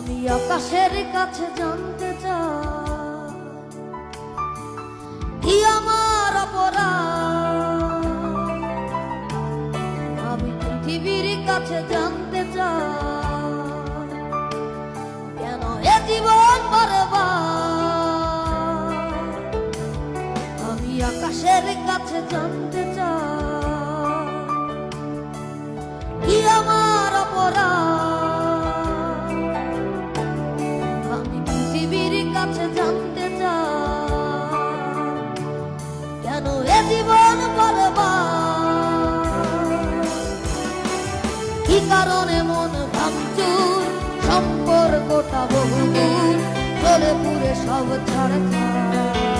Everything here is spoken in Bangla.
আমি আকাশের কাছে জানতে চাই কি আমার অপরাধ। আমি পৃথিবীর কাছে জানতে চাই কেন এ জীবন বরবাদ। আমি আকাশের কাছে জানতে চাই কি আমার অপরাধ। আমি পৃথিবীর কাছে জানতে চাই কেন এ জীবন বরবাদ। কি কারণে মন ভাঙচুর, সম্পর্কটা বহুদূর, চলে পুরে সব ছাড়খাড়।